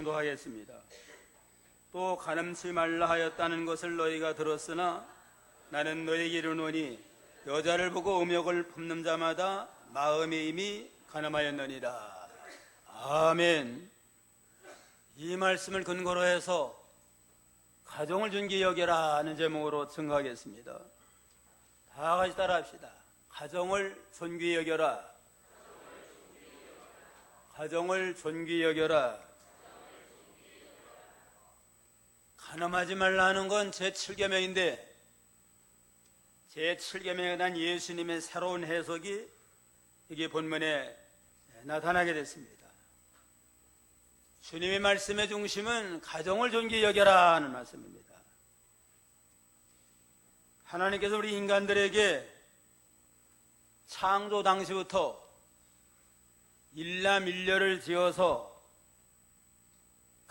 봉독하겠습니다. 또 간음치 말라 하였다는 것을 너희가 들었으나 나는 너희에게 이르노니 여자를 보고 음욕을 품는 자마다 마음에 이미 간음하였느니라. 아멘. 이 말씀을 근거로 해서 가정을 존귀히 여겨라 하는 제목으로 증거하겠습니다. 다 같이 따라합시다. 가정을 존귀히 여겨라. 가정을 존귀히 여겨라. 간음하지 말라 하는 건 제7계명인데 제7계명에 대한 예수님의 새로운 해석이 여기 본문에 나타나게 됐습니다. 주님의 말씀의 중심은 가정을 존귀히 여겨라 하는 말씀입니다. 하나님께서 우리 인간들에게 창조 당시부터 일남일녀를 지어서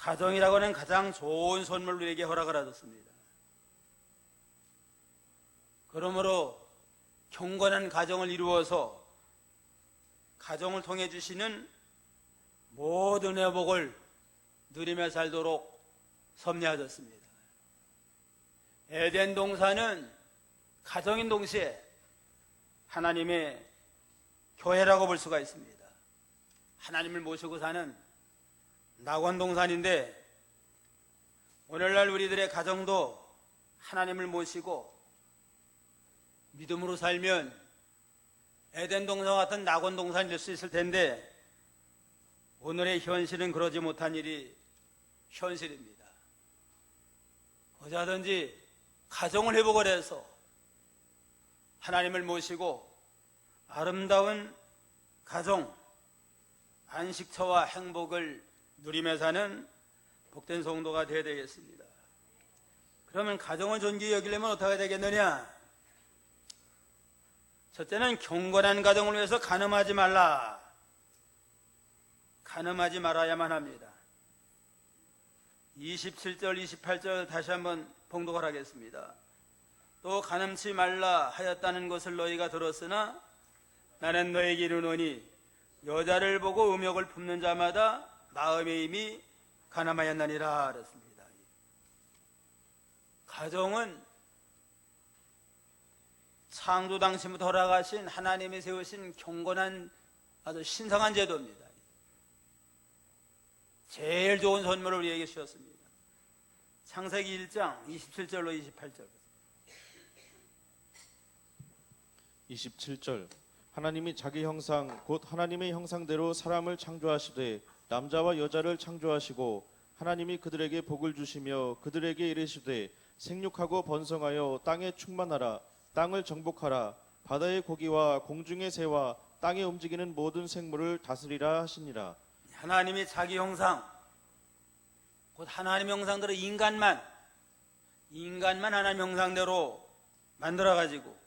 가정이라고 하는 가장 좋은 선물을 우리에게 허락을 하셨습니다. 그러므로 경건한 가정을 이루어서 가정을 통해 주시는 모든 회복을 누리며 살도록 섭리하셨습니다. 에덴 동산은 가정인 동시에 하나님의 교회라고 볼 수가 있습니다. 하나님을 모시고 사는 낙원동산인데 오늘날 우리들의 가정도 하나님을 모시고 믿음으로 살면 에덴 동산 같은 낙원 동산이 될 수 있을 텐데 오늘의 현실은 그러지 못한 일이 현실입니다. 어쩌든지 가정을 회복을 해서 하나님을 모시고 아름다운 가정, 안식처와 행복을 누리며 사는 복된 성도가 되어야 되겠습니다. 그러면 가정을 존귀히 여기려면 어떻게 되겠느냐? 첫째는 경건한 가정을 위해서 간음하지 말라. 간음하지 말아야만 합니다. 27절, 28절 다시 한번 봉독을 하겠습니다. 또 간음치 말라 하였다는 것을 너희가 들었으나 나는 너에게 이르노니 여자를 보고 음욕을 품는 자마다 마음에 이미 간음하였느니라 그랬습니다. 가정은 창조 당시부터 허락하신 하나님이 세우신 경건한 아주 신성한 제도입니다. 제일 좋은 선물을 우리에게 주셨습니다. 창세기 1장 27절로 28절. 27절 하나님이 자기 형상 곧 하나님의 형상대로 사람을 창조하시되 남자와 여자를 창조하시고 하나님이 그들에게 복을 주시며 그들에게 이르시되 생육하고 번성하여 땅에 충만하라 땅을 정복하라 바다의 고기와 공중의 새와 땅에 움직이는 모든 생물을 다스리라 하시니라. 하나님이 자기 형상 곧 하나님의 형상대로 인간만 하나님의 형상대로 만들어가지고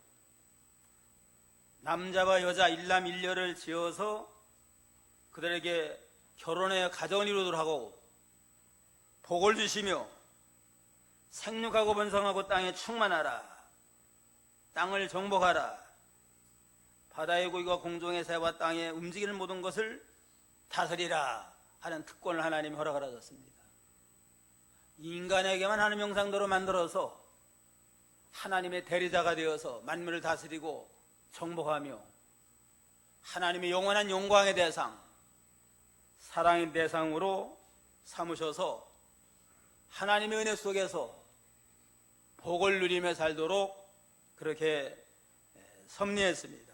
남자와 여자 일남일녀를 지어서 그들에게 결혼하여 가정을 이루도록 하고 복을 주시며 생육하고 번성하고 땅에 충만하라 땅을 정복하라 바다의 고기와 공중의 새와 땅에 움직이는 모든 것을 다스리라 하는 특권을 하나님이 허락을 하셨습니다. 인간에게만 하나님의 형상대로 만들어서 하나님의 대리자가 되어서 만물을 다스리고 정복하며 하나님의 영원한 영광의 대상, 사랑의 대상으로 삼으셔서 하나님의 은혜 속에서 복을 누리며 살도록 그렇게 섭리했습니다.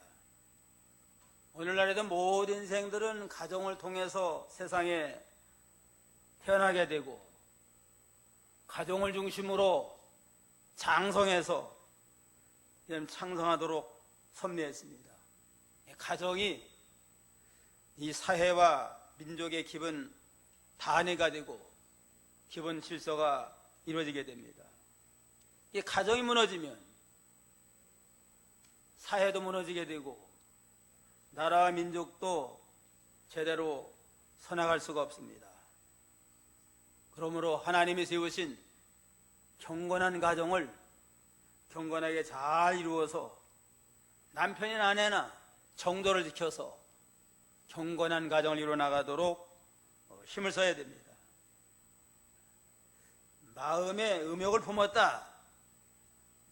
오늘날에도 모든 인생들은 가정을 통해서 세상에 태어나게 되고 가정을 중심으로 장성해서 창성하도록 섭리했습니다. 가정이 이 사회와 민족의 기본 단위가 되고 기본 질서가 이루어지게 됩니다. 이 가정이 무너지면 사회도 무너지게 되고 나라와 민족도 제대로 서나갈 수가 없습니다. 그러므로 하나님이 세우신 경건한 가정을 경건하게 잘 이루어서 남편이나 아내나 정도를 지켜서 경건한 가정을 이루어 나가도록 힘을 써야 됩니다. 마음에 음욕을 품었다.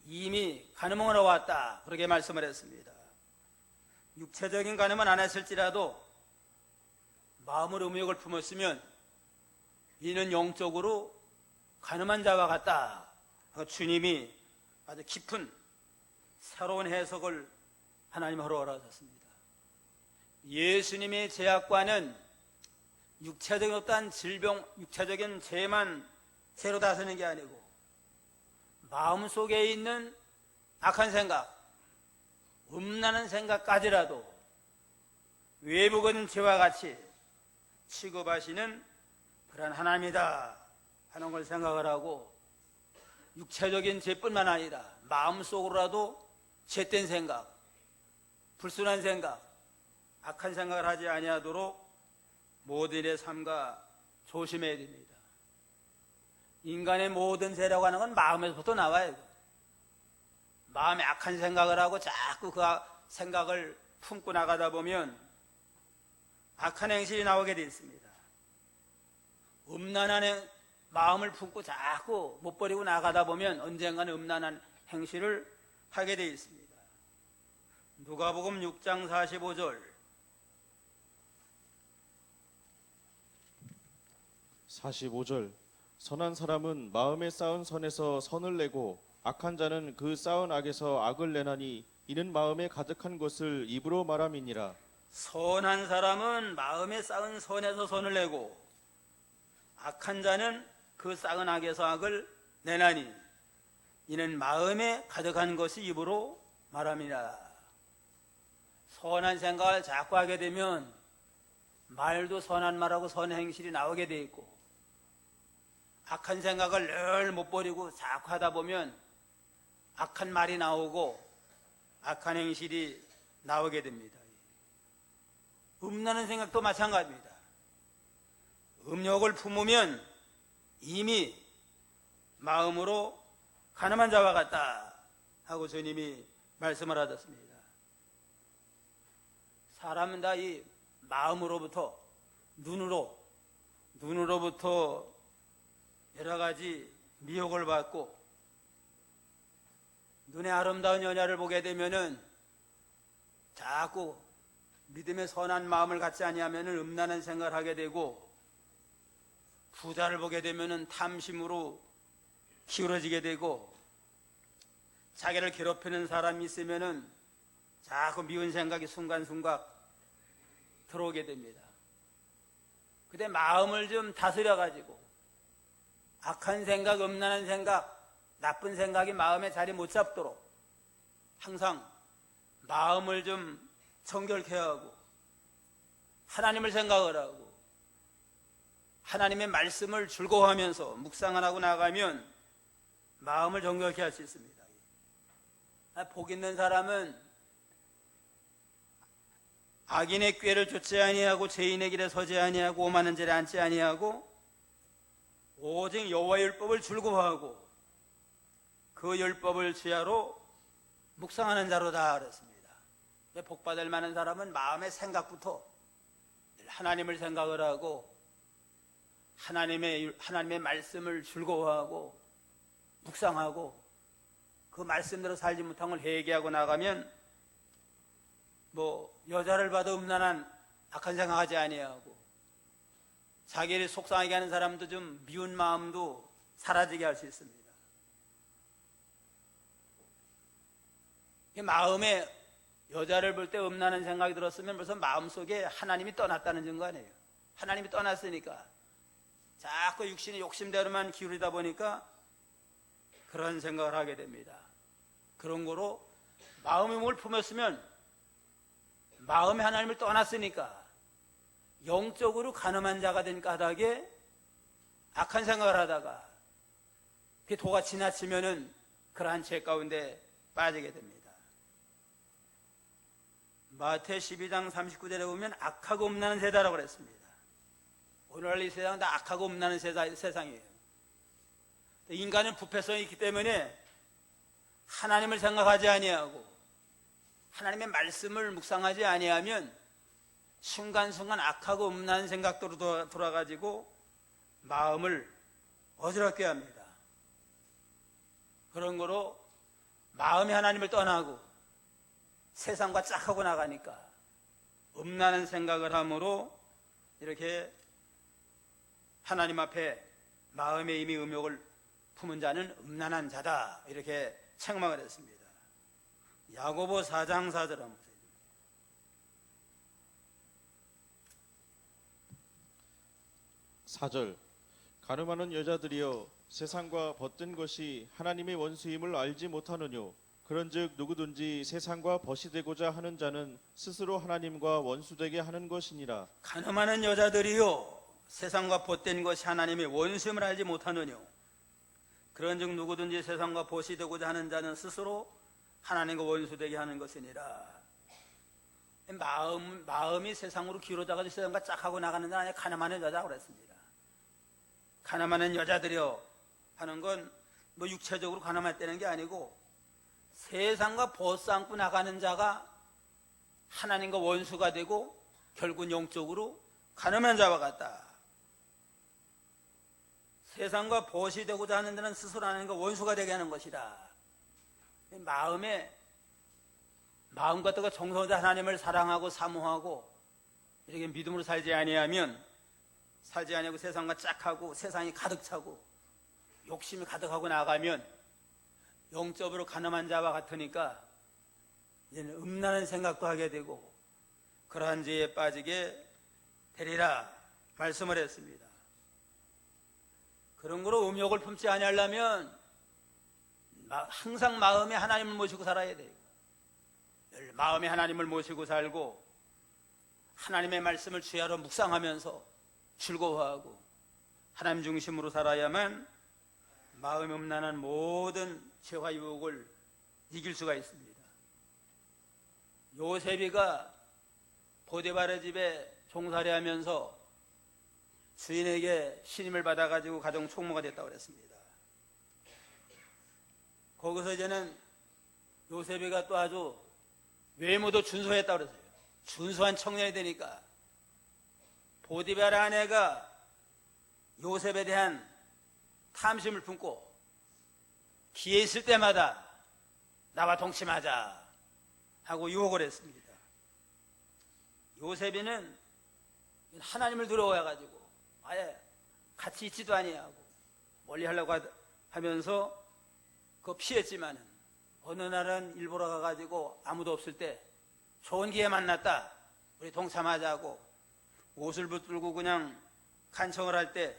이미 간음을 하러 왔다. 그렇게 말씀을 했습니다. 육체적인 간음은 안 했을지라도 마음으로 음욕을 품었으면 이는 영적으로 간음한 자와 같다. 주님이 아주 깊은 새로운 해석을 하나님 하러 하셨습니다. 예수님의 죄악과는 육체적인 어떠한 질병, 육체적인 죄만 죄로 다스리는 게 아니고 마음속에 있는 악한 생각, 음란한 생각까지라도 외부적인 죄와 같이 취급하시는 그런 하나님이다 하는 걸 생각을 하고 육체적인 죄뿐만 아니라 마음속으로라도 죄된 생각, 불순한 생각, 악한 생각을 하지 아니하도록 모든 일의 삶과 조심해야 됩니다. 인간의 모든 죄라고 하는 건 마음에서부터 나와요. 마음에 악한 생각을 하고 자꾸 그 생각을 품고 나가다 보면 악한 행실이 나오게 되어 있습니다. 음란한 마음을 품고 자꾸 못 버리고 나가다 보면 언젠가는 음란한 행실을 하게 되어 있습니다. 누가복음 6장 45절 45절 선한 사람은 마음에 쌓은 선에서 선을 내고 악한 자는 그 쌓은 악에서 악을 내나니 이는 마음에 가득한 것을 입으로 말함이니라. 선한 사람은 마음에 쌓은 선에서 선을 내고 악한 자는 그 쌓은 악에서 악을 내나니 이는 마음에 가득한 것이 입으로 말함이라. 선한 생각을 자꾸 하게 되면 말도 선한 말하고 선한 행실이 나오게 돼 있고 악한 생각을 늘 못 버리고 자꾸 하다 보면 악한 말이 나오고 악한 행실이 나오게 됩니다. 음란한 생각도 마찬가지입니다. 음욕을 품으면 이미 마음으로 가늠한 자와 같다 하고 주님이 말씀을 하셨습니다. 사람은 다 이 마음으로부터 눈으로부터 여러 가지 미혹을 받고 눈에 아름다운 여자를 보게 되면은 자꾸 믿음의 선한 마음을 갖지 아니하면은 음란한 생각을 하게 되고 부자를 보게 되면은 탐심으로 기울어지게 되고 자기를 괴롭히는 사람이 있으면은 자꾸 미운 생각이 순간순간 들어오게 됩니다. 그때 마음을 좀 다스려 가지고 악한 생각, 음란한 생각, 나쁜 생각이 마음에 자리 못 잡도록 항상 마음을 좀 정결케 하고 하나님을 생각을 하고 하나님의 말씀을 즐거워하면서 묵상을 하고 나가면 마음을 정결케 할 수 있습니다. 복 있는 사람은 악인의 꾀를 쫓지 아니하고 죄인의 길에 서지 아니하고 오만한 자리에 앉지 아니하고 오직 여호와의 율법을 즐거워하고 그 율법을 지하로 묵상하는 자로다 그랬습니다. 복받을 만한 사람은 마음의 생각부터 하나님을 생각을 하고 하나님의 말씀을 즐거워하고 묵상하고 그 말씀대로 살지 못한 걸 회개하고 나가면 여자를 봐도 음란한 악한 생각하지 아니하고 자기를 속상하게 하는 사람도 좀 미운 마음도 사라지게 할 수 있습니다. 마음에 여자를 볼 때 음란한 생각이 들었으면 벌써 마음속에 하나님이 떠났다는 증거 아니에요. 하나님이 떠났으니까 자꾸 육신의 욕심대로만 기울이다 보니까 그런 생각을 하게 됩니다. 그런 거로 마음의 몸을 품었으면 마음에 하나님을 떠났으니까 영적으로 가늠한 자가 된 까닭에 악한 생각을 하다가 그 도가 지나치면은 그러한 죄 가운데 빠지게 됩니다. 마태 12장 39절에 보면 악하고 음란한 세대라고 그랬습니다. 오늘날 이 세상은 다 악하고 음란한 세상이에요. 인간은 부패성이 있기 때문에 하나님을 생각하지 아니하고 하나님의 말씀을 묵상하지 아니하면 순간순간 악하고 음란한 생각으로 돌아가지고 마음을 어지럽게 합니다. 그런 거로 마음이 하나님을 떠나고 세상과 짝하고 나가니까 음란한 생각을 함으로 이렇게 하나님 앞에 마음에 이미 음욕을 품은 자는 음란한 자다, 이렇게 책망을 했습니다. 야고보 4장 4절 한번 보세요. 4절 가늠하는 여자들이여 세상과 벗된 것이 하나님의 원수임을 알지 못하느뇨. 그런즉 누구든지 세상과 벗이 되고자 하는 자는 스스로 하나님과 원수되게 하는 것이니라. 가늠하는 여자들이요 세상과 벗된 것이 하나님의 원수임을 알지 못하느뇨. 그런즉 누구든지 세상과 벗이 되고자 하는 자는 스스로 하나님과 원수되게 하는 것이니라. 마음이 세상으로 기울어져가지고 세상과 짝하고 나가는 자는 가늠하는 여자라고 그랬습니다. 가늠하는 여자들이요 하는 건 뭐 육체적으로 가늠했다는 게 아니고 세상과 벗삼고 나가는 자가 하나님과 원수가 되고 결국 영적으로 가늠한 자와 같다. 세상과 벗이 되고자 하는 자는 스스로 하나님과 원수가 되게 하는 것이다. 마음 같다가 정성으로 하나님을 사랑하고 사모하고 이렇게 믿음으로 살지 아니하고 세상과 짝하고 세상이 가득 차고 욕심이 가득하고 나가면 영적으로 가늠한 자와 같으니까 이제는 음란한 생각도 하게 되고 그러한 죄에 빠지게 되리라 말씀을 했습니다. 그런 거로 음욕을 품지 아니하려면 항상 마음에 하나님을 모시고 살아야 돼요. 늘 마음에 하나님을 모시고 살고 하나님의 말씀을 주야로 묵상하면서 즐거워하고 하나님 중심으로 살아야만 마음에 음란한 모든 죄와 유혹을 이길 수가 있습니다. 요셉이가 보디발의 집에 종살이 하면서 주인에게 신임을 받아가지고 가정 총무가 됐다고 그랬습니다. 거기서 이제는 요셉이가 또 아주 외모도 준수했다고 그랬어요. 준수한 청년이 되니까 보디발의 아내가 요셉에 대한 탐심을 품고 기회 있을 때마다 나와 동침하자 하고 유혹을 했습니다. 요셉이는 하나님을 두려워해가지고 아예 같이 있지도 아니하고 멀리 하려고 하면서 그거 피했지만은 어느 날은 일보러 가가지고 아무도 없을 때 좋은 기회 만났다, 우리 동참하자고 옷을 붙들고 그냥 간청을 할 때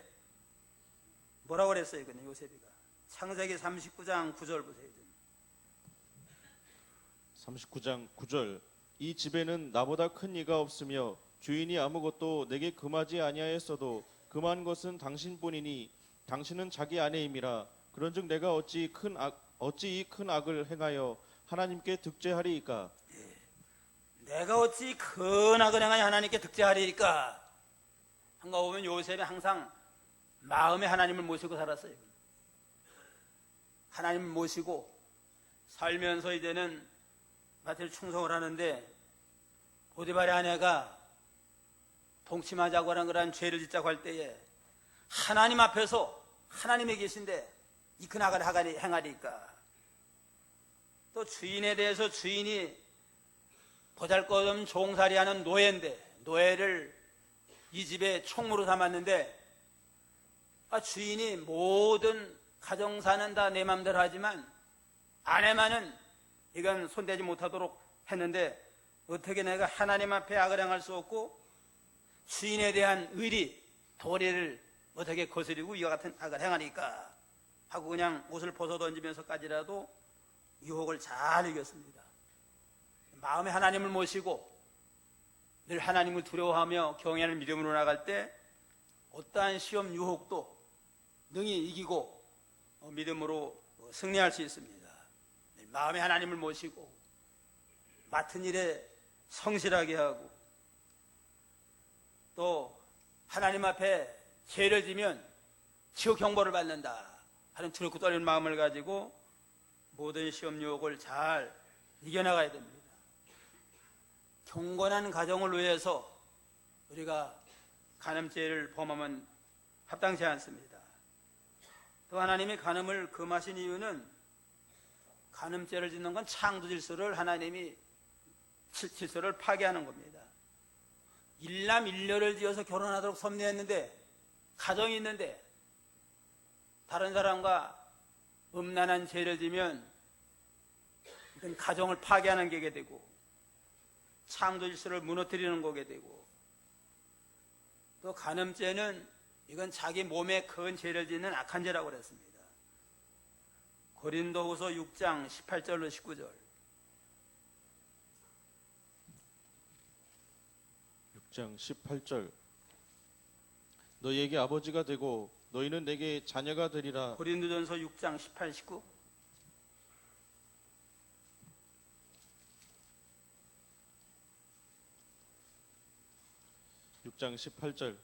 뭐라고 그랬어요? 그냥 요셉이가 창세기 39장 9절 보세요. 39장 9절 이 집에는 나보다 큰 이가 없으며 주인이 아무것도 내게 금하지 아니하였어도 금한 것은 당신뿐이니 당신은 자기 아내임이라. 그런즉 내가 어찌 이 큰 악을 행하여 하나님께 득죄하리이까? 내가 어찌 큰 악을 행하여 하나님께 득죄하리이까? 한가 보면 요셉이 항상 마음에 하나님을 모시고 살았어요. 하나님을 모시고 살면서 이제는 마태를 충성을 하는데 보디발의 아내가 동침하자고 하는 그런 죄를 짓자고 할 때에 하나님 앞에서 하나님이 계신데 이 큰 악을 행하리까? 또 주인에 대해서 주인이 보잘것없는 종살이하는 노예인데 노예를 이 집에 총무로 삼았는데 주인이 모든 가정사는 다 내 맘대로 하지만 아내만은 이건 손대지 못하도록 했는데 어떻게 내가 하나님 앞에 악을 행할 수 없고 주인에 대한 의리, 도리를 어떻게 거스리고 이와 같은 악을 행하니까 하고 그냥 옷을 벗어던지면서까지라도 유혹을 잘 이겼습니다. 마음에 하나님을 모시고 늘 하나님을 두려워하며 경외하는 믿음으로 나갈 때 어떠한 시험 유혹도 능히 이기고 믿음으로 승리할 수 있습니다. 마음에 하나님을 모시고 맡은 일에 성실하게 하고 또 하나님 앞에 죄를 지면 지옥 경보를 받는다 하는 두렵고 떨리는 마음을 가지고 모든 시험 유혹을 잘 이겨나가야 됩니다. 경건한 가정을 위해서 우리가 간음죄를 범하면 합당치 않습니다. 또 하나님이 간음을 금하신 이유는 간음죄를 짓는 건 창조 질서를 하나님이 질서를 파괴하는 겁니다. 일남 일녀를 지어서 결혼하도록 섭리했는데, 가정이 있는데 다른 사람과 음란한 죄를 지면 이건 가정을 파괴하는 게 되고 창조 질서를 무너뜨리는 거게 되고, 또 간음죄는 이건 자기 몸에 큰 죄를 짓는 악한 죄라고 그랬습니다. 고린도후서 6장 18절로 19절. 6장 18절. 너희에게 아버지가 되고 너희는 내게 자녀가 되리라. 고린도전서 6장 18, 19. 육 장 18절.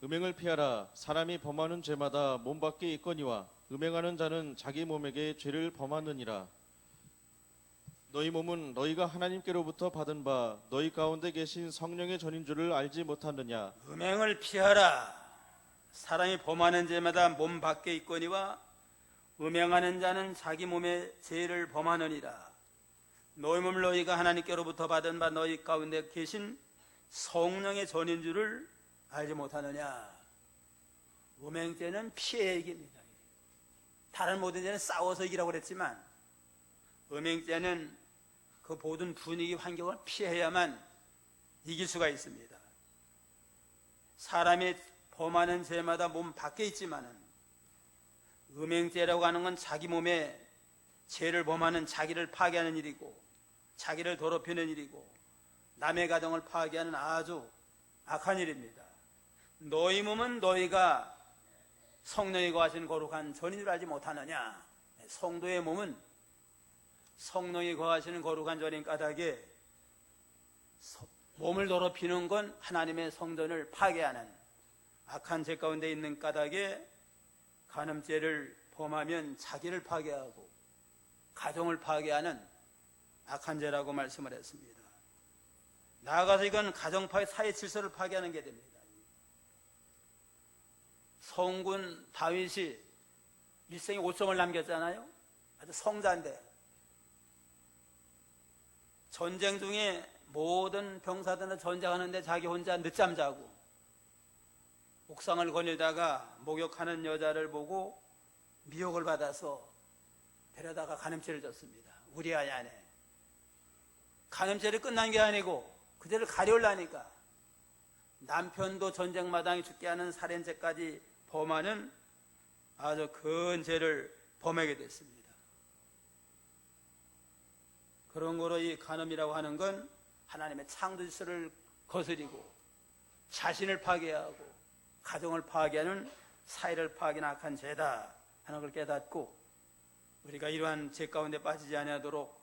음행을 피하라. 사람이 범하는 죄마다 몸 밖에 있거니와 음행하는 자는 자기 몸에게 죄를 범하느니라. 너희 몸은 너희가 하나님께로부터 받은 바 너희 가운데 계신 성령의 전인 줄을 알지 못하느냐. 음행을 피하라. 사람이 범하는 죄마다 몸 밖에 있거니와 음행하는 자는 자기 몸의 죄를 범하느니라. 너희 몸을 너희가 하나님께로부터 받은 바 너희 가운데 계신 성령의 전인 줄을 알지 못하느냐. 음행죄는 피해야 이깁니다. 다른 모든 죄는 싸워서 이기라고 그랬지만 음행죄는 그 모든 분위기 환경을 피해야만 이길 수가 있습니다. 사람이 범하는 죄마다 몸 밖에 있지만은 음행죄라고 하는 건 자기 몸에 죄를 범하는 자기를 파괴하는 일이고 자기를 더럽히는 일이고 남의 가정을 파괴하는 아주 악한 일입니다. 너희 몸은 너희가 성령이 거하신 거룩한 전인 줄 알지 못하느냐. 성도의 몸은 성령이 거하시는 거룩한 전인 까닭에 몸을 더럽히는 건 하나님의 성전을 파괴하는 악한 죄 가운데 있는 까닭에 간음죄를 범하면 자기를 파괴하고 가정을 파괴하는 악한 죄라고 말씀을 했습니다. 나아가서 이건 가정 파괴, 사회 질서를 파괴하는 게 됩니다. 성군 다윗이 일생에 5점을 남겼잖아요. 아주 성자인데 전쟁 중에 모든 병사들은 전쟁하는데 자기 혼자 늦잠 자고 옥상을 거닐다가 목욕하는 여자를 보고 미혹을 받아서 데려다가 간음죄를 졌습니다. 우리아의 아내. 간음죄를 끝난 게 아니고 그들을 가려우려니까 남편도 전쟁마당에 죽게 하는 살인죄까지 범하는 아주 큰 죄를 범하게 됐습니다. 그런 거로 이 간음이라고 하는 건 하나님의 창조 질서를 거스리고 자신을 파괴하고 가정을 파괴하는 사회를 파괴하는 악한 죄다 하는 걸 깨닫고 우리가 이러한 죄 가운데 빠지지 아니하도록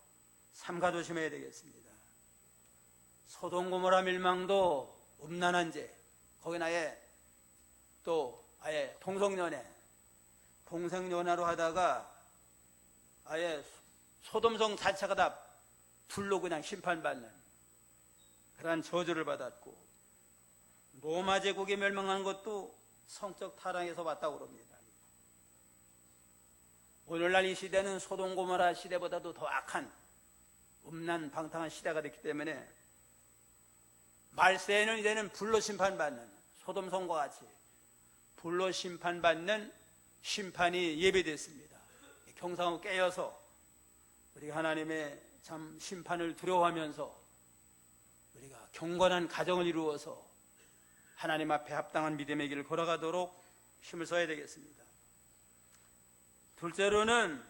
삼가 조심해야 되겠습니다. 소돔 고모라 멸망도 음란한 죄, 거기는 아예 동성연애, 동성연애로 하다가 아예 소돔성 자체가 다 불로 그냥 심판받는 그러한 저주를 받았고, 로마 제국이 멸망한 것도 성적 타락에서 왔다고 그럽니다. 오늘날 이 시대는 소돔 고모라 시대보다도 더 악한 음란 방탕한 시대가 됐기 때문에 말세에는 이제는 불로 심판받는, 소돔 성과 같이 불로 심판받는 심판이 예배됐습니다. 경상하고 깨어서 우리가 하나님의 참 심판을 두려워하면서 우리가 경건한 가정을 이루어서 하나님 앞에 합당한 믿음의 길을 걸어가도록 힘을 써야 되겠습니다. 둘째로는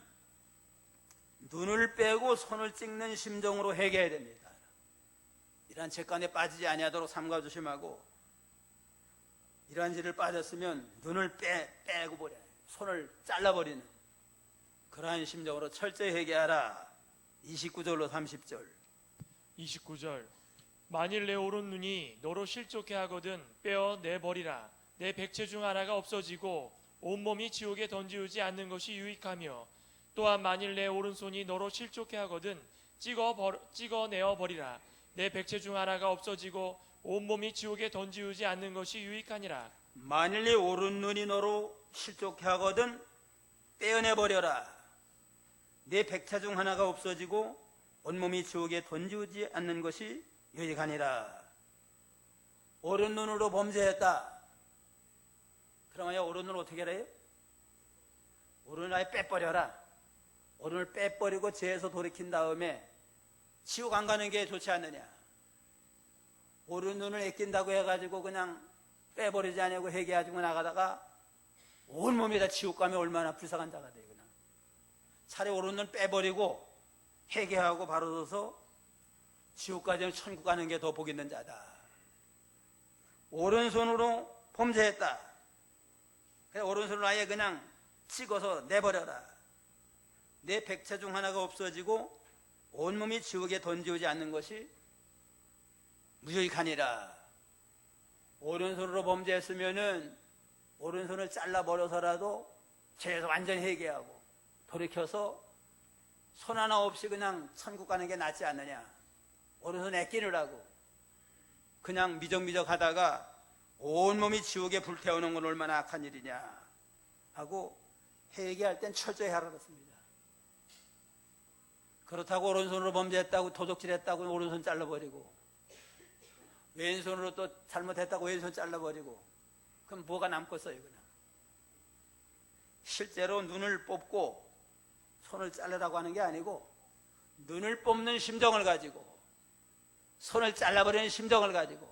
눈을 빼고 손을 찍는 심정으로 회개해야 됩니다. 이러한 죄 가운데 빠지지 아니하도록 삼가 조심하고, 이러한 죄를 빠졌으면 눈을 빼고 버려, 손을 잘라버리는 그러한 심정으로 철저히 회개하라. 29절로 30절. 29절. 만일 내 오른 눈이 너로 실족해 하거든 빼어 내버리라. 내 백체 중 하나가 없어지고 온몸이 지옥에 던지우지 않는 것이 유익하며, 또한 만일 내 오른손이 너로 실족해 하거든 찍어내어 버리라. 내 백체 중 하나가 없어지고 온몸이 지옥에 던지우지 않는 것이 유익하니라. 만일 네 오른 눈이 너로 실족해 하거든 떼어내버려라. 내 백체 중 하나가 없어지고 온몸이 지옥에 던지지 않는 것이 유익하니라. 오른 눈으로 범죄했다. 그러면 오른 눈을 어떻게 해야 해요? 오른을 아예 빼버려라. 오른을 빼버리고 죄에서 돌이킨 다음에 지옥 안 가는 게 좋지 않느냐. 오른 눈을 아낀다고 해가지고 그냥 빼버리지 않냐고 회개하고 나가다가 온몸이 다 지옥 가면 얼마나 불쌍한 자가 돼요. 그냥 차라리 오른 눈 빼버리고 회개하고 바로 서서 지옥 가지 천국 가는 게 더 복 있는 자다. 오른손으로 범죄했다. 그래서 오른손을 아예 그냥 찍어서 내버려라. 내 백체 중 하나가 없어지고 온몸이 지옥에 던지우지 않는 것이 무유익하니라. 오른손으로 범죄했으면은 오른손을 잘라버려서라도 죄에서 완전히 회개하고 돌이켜서 손 하나 없이 그냥 천국 가는 게 낫지 않느냐. 오른손 애끼느라고 그냥 미적미적 하다가 온몸이 지옥에 불태우는 건 얼마나 악한 일이냐 하고 회개할 땐 철저히 하라 그랬습니다. 그렇다고 오른손으로 범죄했다고 도둑질했다고 오른손 잘라버리고 왼손으로 또 잘못했다고 왼손 잘라버리고 그럼 뭐가 남겠어요? 그냥 실제로 눈을 뽑고 손을 자르라고 하는 게 아니고 눈을 뽑는 심정을 가지고 손을 잘라버리는 심정을 가지고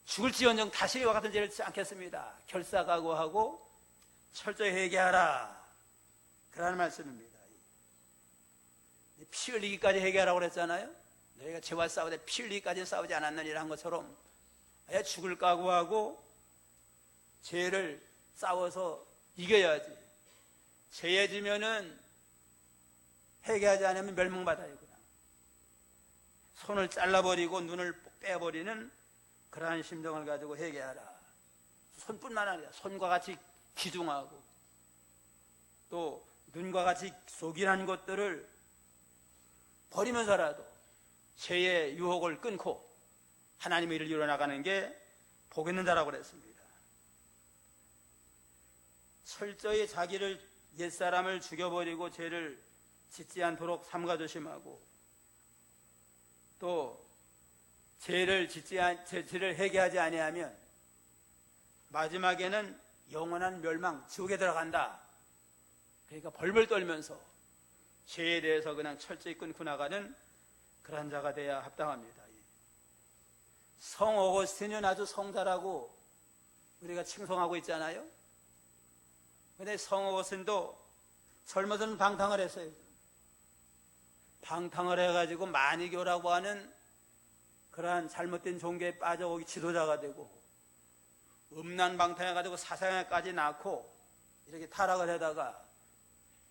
죽을지언정 다시 이와 같은 죄를 짓지 않겠습니다. 결사각오하고 철저히 회개하라. 그러는 말씀입니다. 피 흘리기까지 회개하라고 그랬잖아요. 너희가 죄와 싸우되 피 흘리기까지 싸우지 않았느니라 한 것처럼 아예 죽을 각오하고 죄를 싸워서 이겨야지. 죄에 지면은 회개하지 않으면 멸망받아요. 그냥 손을 잘라버리고 눈을 빼버리는 그러한 심정을 가지고 회개하라. 손뿐만 아니라 손과 같이 기중하고 또 눈과 같이 속이란 것들을 버리면서라도 죄의 유혹을 끊고 하나님의 일을 이뤄나가는 게 복 있는 자라고 그랬습니다. 철저히 자기를 옛사람을 죽여버리고 죄를 짓지 않도록 삼가 조심하고 또 죄를 회개하지 아니하면 마지막에는 영원한 멸망, 지옥에 들어간다. 그러니까 벌벌 떨면서 죄에 대해서 그냥 철저히 끊고 나가는 그런 자가 돼야 합당합니다. 성 어거스틴은 아주 성자라고 우리가 칭송하고 있잖아요. 그런데 성 어거스틴도 젊어서는 방탕을 했어요. 방탕을 해가지고 마니교라고 하는 그러한 잘못된 종교에 빠져 거기 지도자가 되고 음란방탕해가지고 사상에까지 낳고 이렇게 타락을 하다가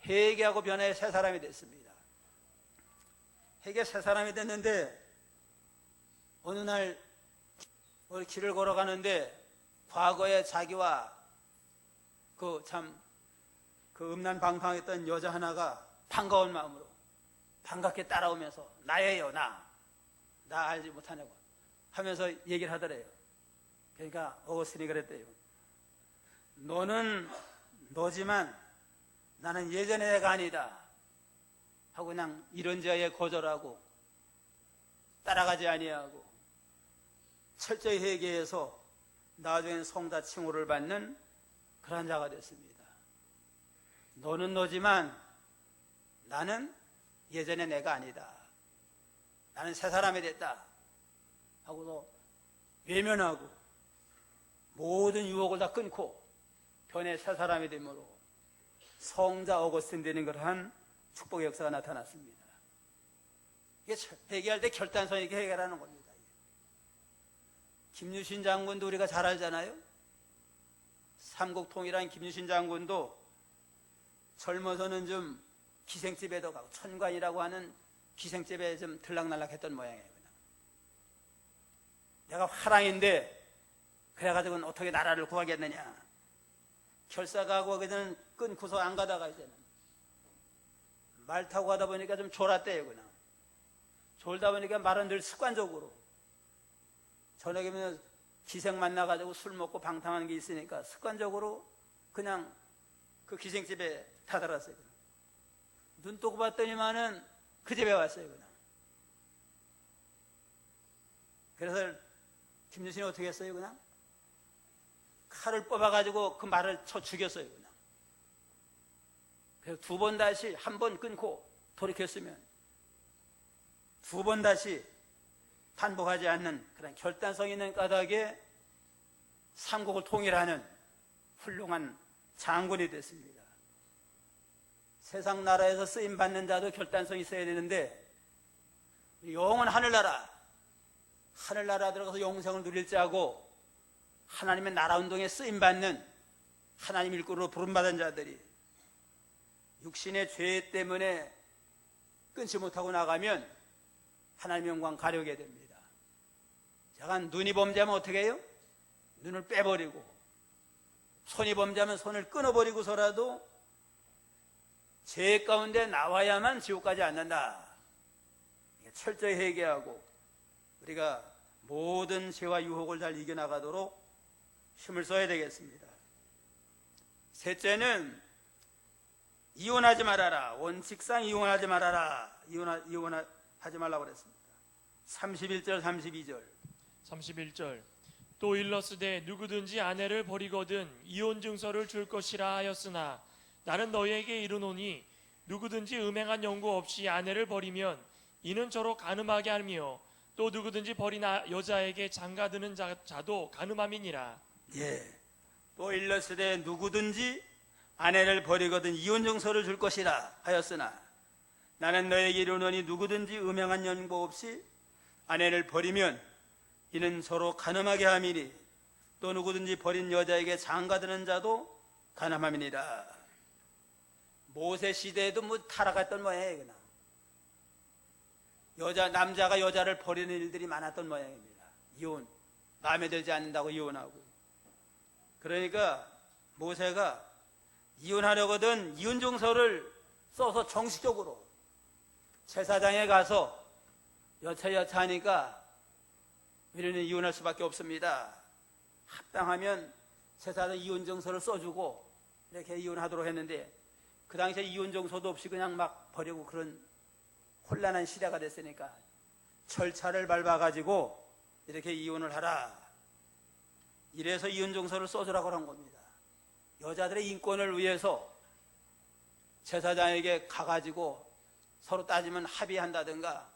회개하고 변해 새 사람이 됐습니다. 회개 새 사람이 됐는데 어느 날 길을 걸어가는데 과거에 자기와 그 음란방탕했던 여자 하나가 반가운 마음으로 반갑게 따라오면서 나예요, 나 알지 못하냐고 하면서 얘기를 하더래요. 그러니까 어거스틴이 그랬대요. 너는 너지만 나는 예전의 애가 아니다 하고 그냥 이런 자에 거절하고 따라가지 아니하고 철저히 회개해서 나중엔 성자 칭호를 받는 그런 자가 됐습니다. 너는 너지만 나는 예전의 내가 아니다. 나는 새 사람이 됐다 하고도 외면하고 모든 유혹을 다 끊고 변해 새 사람이 되므로 성자 어거스틴 되는 그러한 축복의 역사가 나타났습니다. 이게 회개할 때 결단성 있게 회개하는 겁니다. 김유신 장군도 우리가 잘 알잖아요. 삼국통일한 김유신 장군도 젊어서는 좀 기생집에도 가고 천관이라고 하는 기생집에 좀 들락날락했던 모양이에요. 그냥. 내가 화랑인데 그래가지고는 어떻게 나라를 구하겠느냐. 결사가고 그냥 끊고서 안 가다가 이제는 말 타고 가다 보니까 좀 졸았대요. 그냥 졸다 보니까 말은 늘 습관적으로 저녁이면 기생 만나가지고 술 먹고 방탕하는 게 있으니까 습관적으로 그냥 그 기생집에 타들었어요. 눈 뜨고 봤더니만은 그 집에 왔어요, 그냥. 그래서 김유신이 어떻게 했어요, 그냥? 칼을 뽑아가지고 그 말을 쳐 죽였어요, 그냥. 그래서 두 번 다시 한 번 끊고 돌이켰으면 두 번 다시 반복하지 않는 그런 결단성 있는 까닭에 삼국을 통일하는 훌륭한 장군이 됐습니다. 세상 나라에서 쓰임받는 자도 결단성이 있어야 되는데 영원 하늘나라 들어가서 영생을 누릴 자고 하나님의 나라 운동에 쓰임받는 하나님 일꾼으로 부름받은 자들이 육신의 죄 때문에 끊지 못하고 나가면 하나님의 영광 가려게 됩니다. 제가 눈이 범죄하면 어떻게 해요? 눈을 빼버리고, 손이 범죄하면 손을 끊어버리고서라도 죄 가운데 나와야만 지옥 가지 않는다. 철저히 회개하고 우리가 모든 죄와 유혹을 잘 이겨나가도록 힘을 써야 되겠습니다. 셋째는 이혼하지 말아라. 원칙상 이혼하지 말아라. 이혼하지 말라고 그랬습니다. 31절 32절 31절 또 일러스되 누구든지 아내를 버리거든 이혼 증서를 줄 것이라 하였으나 나는 너희에게 이르노니 누구든지 음행한 연고 없이 아내를 버리면 이는 저로 간음하게 하며 또 누구든지 버린 여자에게 장가드는 자도 간음함이니라. 예. 또 일러스되 누구든지 아내를 버리거든 이혼 증서를 줄 것이라 하였으나 나는 너에게 이르노니 누구든지 음행한 연고 없이 아내를 버리면 이는 서로 간음하게 함이니 또 누구든지 버린 여자에게 장가드는 자도 간음함이니라. 모세 시대에도 뭐 타락했던 모양이에요. 그냥 남자가 여자를 버리는 일들이 많았던 모양입니다. 이혼, 마음에 들지 않는다고 이혼하고. 그러니까 모세가 이혼하려거든 이혼 증서를 써서 정식적으로 제사장에 가서 여차하니까 우리는 이혼할 수밖에 없습니다. 합당하면 제사장 이혼 증서를 써주고 이렇게 이혼하도록 했는데 그 당시에 이혼 증서도 없이 그냥 막 버리고 그런 혼란한 시대가 됐으니까 절차를 밟아가지고 이렇게 이혼을 하라. 이래서 이혼 증서를 써주라고 한 겁니다. 여자들의 인권을 위해서 제사장에게 가가지고 서로 따지면 합의한다든가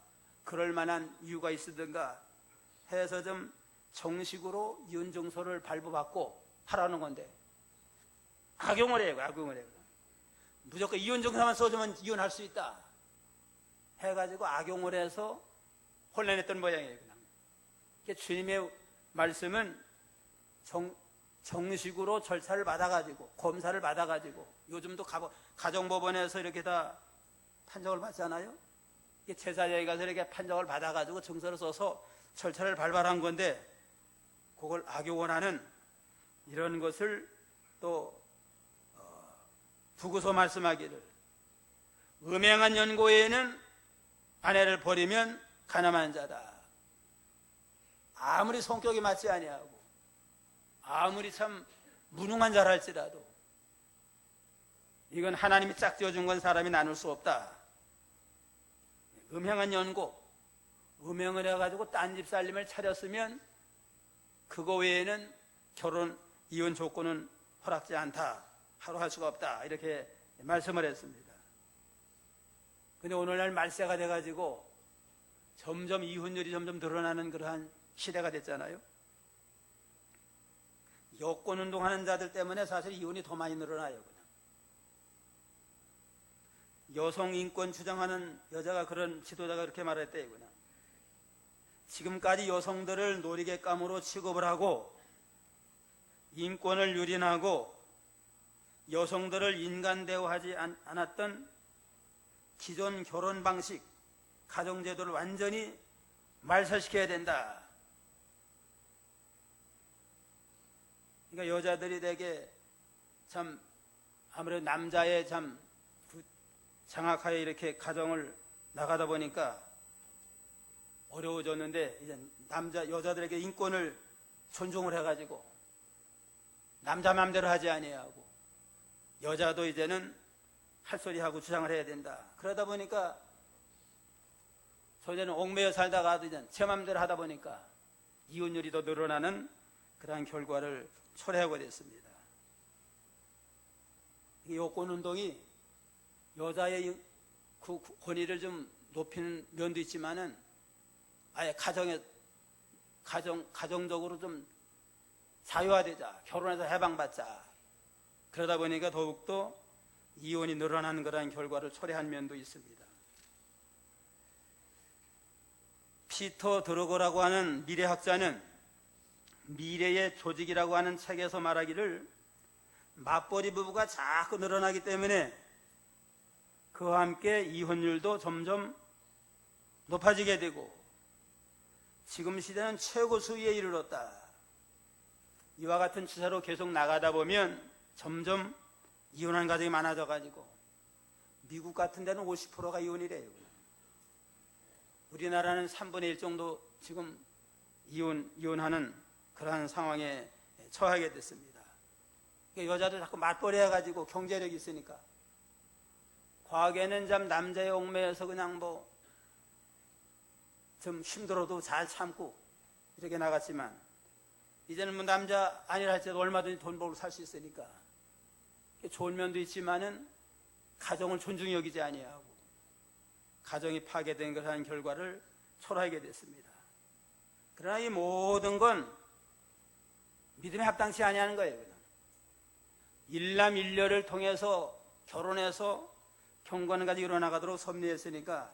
그럴 만한 이유가 있으든가 해서 좀 정식으로 이혼 증서를 발부받고 하라는 건데 악용을 해요. 무조건 이혼 증서만 써주면 이혼할 수 있다 해가지고 악용을 해서 혼란했던 모양이에요. 그냥. 주님의 말씀은 정식으로 절차를 받아가지고 검사를 받아가지고 요즘도 가정법원에서 이렇게 다 판정을 받잖아요. 제사장에 가서 이렇게 판정을 받아가지고 증서를 써서 절차를 발발한 건데 그걸 악용을 하는 이런 것을 또 두고서 말씀하기를 음행한 연고에는 아내를 버리면 가늠한 자다. 아무리 성격이 맞지 아니하고 아무리 참 무능한 자랄지라도 이건 하나님이 짝지어준 건 사람이 나눌 수 없다. 음행한 연고, 음행을 해가지고 딴집 살림을 차렸으면 그거 외에는 결혼, 이혼 조건은 허락지 않다. 하루 할 수가 없다. 이렇게 말씀을 했습니다. 근데 오늘날 말세가 돼가지고 점점 이혼율이 점점 늘어나는 그러한 시대가 됐잖아요. 여권 운동하는 자들 때문에 사실 이혼이 더 많이 늘어나요. 그냥. 여성 인권 주장하는 여자가 그런 지도자가 그렇게 말했대요. 그냥. 지금까지 여성들을 놀이객감으로 취급을 하고 인권을 유린하고 여성들을 인간 대우하지 않았던 기존 결혼 방식, 가정제도를 완전히 말살시켜야 된다. 그러니까 여자들이 되게 참 아무래도 남자의 참 장악하에 이렇게 가정을 나가다 보니까 어려워졌는데 이제 여자들에게 인권을 존중을 해가지고 남자 맘대로 하지 아니하고 여자도 이제는 할 소리하고 주장을 해야 된다. 그러다 보니까 저는 옥매여 살다가도 이제 제 맘대로 하다 보니까 이혼율이 더 늘어나는 그러한 결과를 초래하게 됐습니다. 이 여권운동이 여자의 그 권위를 좀 높이는 면도 있지만은 아예 가정적으로 좀 자유화되자, 결혼해서 해방받자. 그러다 보니까 더욱더 이혼이 늘어나는 그러한 결과를 초래한 면도 있습니다. 피터 드러거라고 하는 미래학자는 미래의 조직이라고 하는 책에서 말하기를 맞벌이 부부가 자꾸 늘어나기 때문에 그와 함께 이혼율도 점점 높아지게 되고 지금 시대는 최고 수위에 이르렀다. 이와 같은 추세로 계속 나가다 보면 점점 이혼한 가정이 많아져 가지고 미국 같은 데는 50%가 이혼이래요. 우리나라는 3분의 1 정도 지금 이혼하는 그러한 상황에 처하게 됐습니다. 그러니까 여자도 자꾸 맞벌이 해가지고 경제력이 있으니까 과거에는 참 남자의 옥매여서 그냥 뭐 좀 힘들어도 잘 참고 이렇게 나갔지만 이제는 뭐 남자 아니라 할지라도 얼마든지 돈 벌고 살 수 있으니까 좋은 면도 있지만은 가정을 존중히 여기지 아니하고 가정이 파괴된 그러한 결과를 초래하게 됐습니다. 그러나 이 모든 건 믿음에 합당치 아니하는 거예요. 그냥. 일남일녀를 통해서 결혼해서 경건을 가지고 일어나가도록 섭리했으니까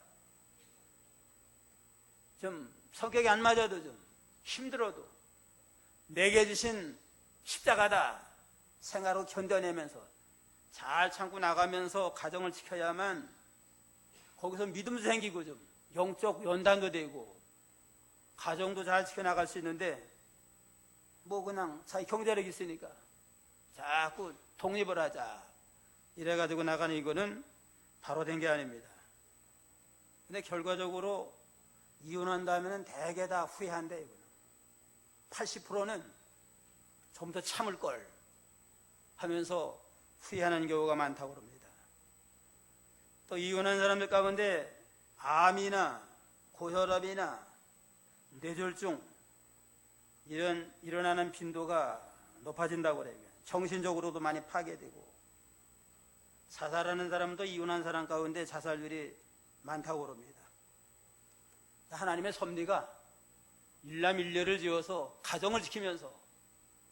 좀 성격이 안 맞아도 좀 힘들어도 내게 주신 십자가다 생활로 견뎌내면서 잘 참고 나가면서 가정을 지켜야만 거기서 믿음도 생기고 좀 영적 연단도 되고 가정도 잘 지켜나갈 수 있는데 뭐 그냥 자기 경제력이 있으니까 자꾸 독립을 하자 이래가지고 나가는 이거는 바로 된 게 아닙니다. 근데 결과적으로 이혼한 다음에는 대개 다 후회한대. 80%는 좀 더 참을 걸 하면서 후회하는 경우가 많다고 합니다. 또 이혼한 사람들 가운데 암이나 고혈압이나 뇌졸중 이런 일어나는 빈도가 높아진다고 그래요. 정신적으로도 많이 파괴되고 자살하는 사람도 이혼한 사람 가운데 자살률이 많다고 그럽니다. 하나님의 섭리가 일남일녀를 지어서 가정을 지키면서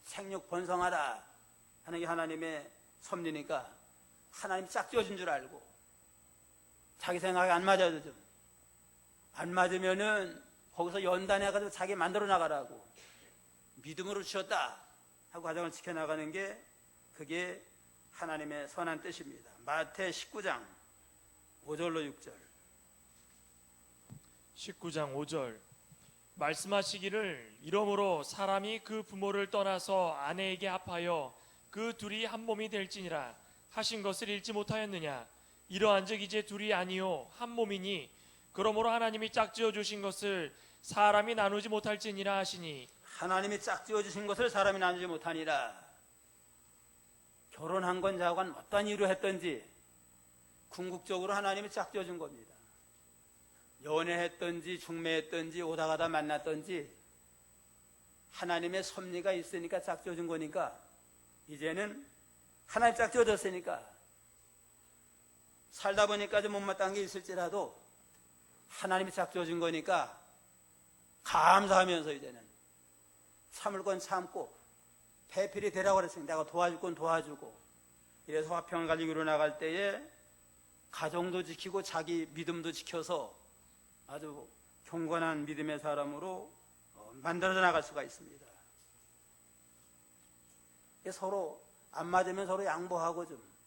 생육 번성하라 하는 게 하나님의 섭리니까 하나님이 짝지어준 줄 알고 자기 생각이 안 맞아도 좀 안 맞으면은 거기서 연단해가지고 자기 만들어 나가라고 믿음으로 주셨다 하고 가정을 지켜나가는 게 그게 하나님의 선한 뜻입니다. 마태 19장 5절로 6절 19장 5절 말씀하시기를 이러므로 사람이 그 부모를 떠나서 아내에게 합하여 그 둘이 한 몸이 될지니라 하신 것을 읽지 못하였느냐. 이러한즉 이제 둘이 아니요 한 몸이니 그러므로 하나님이 짝지어 주신 것을 사람이 나누지 못할지니라 하시니. 하나님이 짝지어 주신 것을 사람이 나누지 못하니라. 결혼한 건 자관 어떤 이유로 했던지 궁극적으로 하나님이 짝지어 준 겁니다. 연애했던지 중매했던지 오다가다 만났던지 하나님의 섭리가 있으니까 짝지어 준 거니까 이제는 하나님 짝지어 줬으니까 살다 보니까 좀 못마땅한 게 있을지라도 하나님이 짝지어 준 거니까 감사하면서 이제는 참을 건 참고 배필이 되라고 그랬으니까 내가 도와줄 건 도와주고 이래서 화평을 가지고 일어나갈 때에 가정도 지키고 자기 믿음도 지켜서 아주 경건한 믿음의 사람으로 만들어져 나갈 수가 있습니다. 서로 안 맞으면 서로 양보하고 좀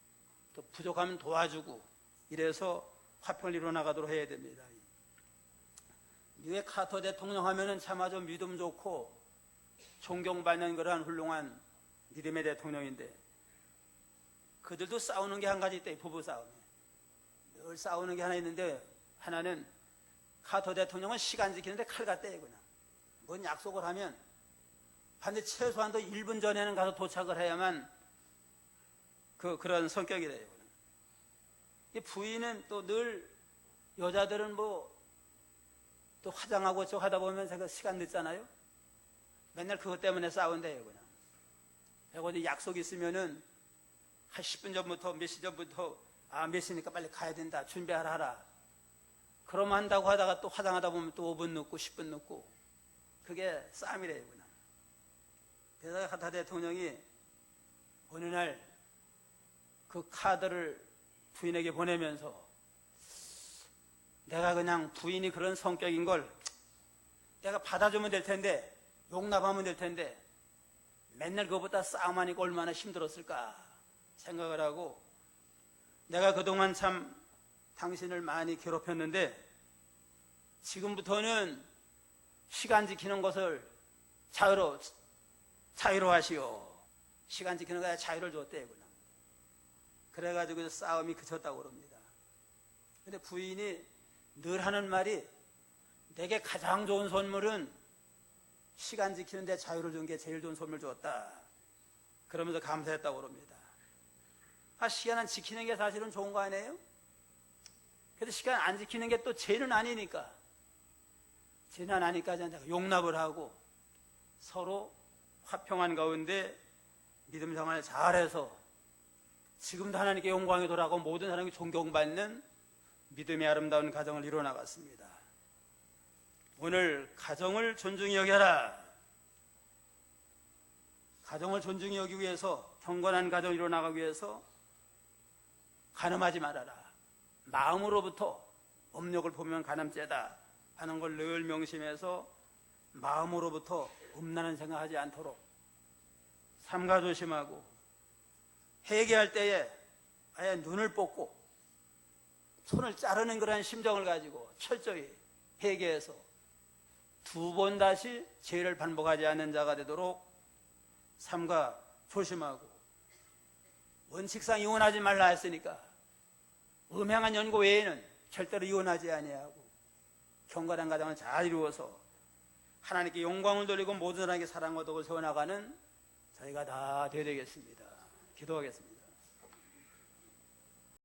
또 부족하면 도와주고 이래서 화평을 이루어나가도록 해야 됩니다. 미국의 카터 대통령 하면은 참 아주 믿음 좋고 존경받는 그러한 훌륭한 믿음의 대통령인데 그들도 싸우는 게 한 가지 있다. 부부 싸움이 늘 싸우는 게 하나 있는데 하나는 카터 대통령은 시간 지키는데 칼 같대요. 그냥 뭔 약속을 하면 반드시 최소한도 1분 전에는 가서 도착을 해야만 그런 성격이래요. 이 부인은 또 늘 여자들은 뭐 또 화장하고 저 하다 보면 제가 시간 늦잖아요. 맨날 그것 때문에 싸운대요. 그냥 어디 약속 있으면은 한 10분 전부터 몇 시 전부터 몇 시니까 빨리 가야 된다 준비하라 하라. 그럼 한다고 하다가 또 화장하다 보면 또 5분 늦고 10분 늦고 그게 싸움이래요. 그냥. 그래서 하타 대통령이 어느 날 그 카드를 부인에게 보내면서 내가 그냥 부인이 그런 성격인 걸 내가 받아주면 될 텐데 용납하면 될 텐데 맨날 그것보다 싸움하니까 얼마나 힘들었을까 생각을 하고 내가 그동안 참 당신을 많이 괴롭혔는데 지금부터는 시간 지키는 것을 자유로 하시오. 시간 지키는 거에 자유를 줬대요. 그냥. 그래가지고 싸움이 그쳤다고 그럽니다. 근데 부인이 늘 하는 말이 내게 가장 좋은 선물은 시간 지키는 데 자유를 준 게 제일 좋은 선물 줬다. 그러면서 감사했다고 그럽니다. 시간 안 지키는 게 사실은 좋은 거 아니에요? 근데 시간 안 지키는 게 또 죄는 아니니까. 죄는 아니니까 용납을 하고 서로 화평한 가운데 믿음 생활을 잘해서 지금도 하나님께 영광이 돌아가고 모든 사람이 존경받는 믿음의 아름다운 가정을 이루어나갔습니다. 오늘 가정을 존중히 여겨라. 가정을 존중히 여기기 위해서 경건한 가정을 이루어나가기 위해서 간음하지 말아라. 마음으로부터 업력을 보면 간음죄다 하는 걸 늘 명심해서 마음으로부터 음란한 생각하지 않도록 삼가 조심하고 회개할 때에 아예 눈을 뽑고 손을 자르는 그런 심정을 가지고 철저히 회개해서 두 번 다시 죄를 반복하지 않는 자가 되도록 삼가 조심하고 원칙상 이혼하지 말라 했으니까 음행한 연고 외에는 절대로 이혼하지 아니하고 경건한 가정을 잘 이루어서 하나님께 영광을 돌리고 모든 사람에게 사랑과 덕을 세워나가는 저희가 다 되어야 되겠습니다. 기도하겠습니다.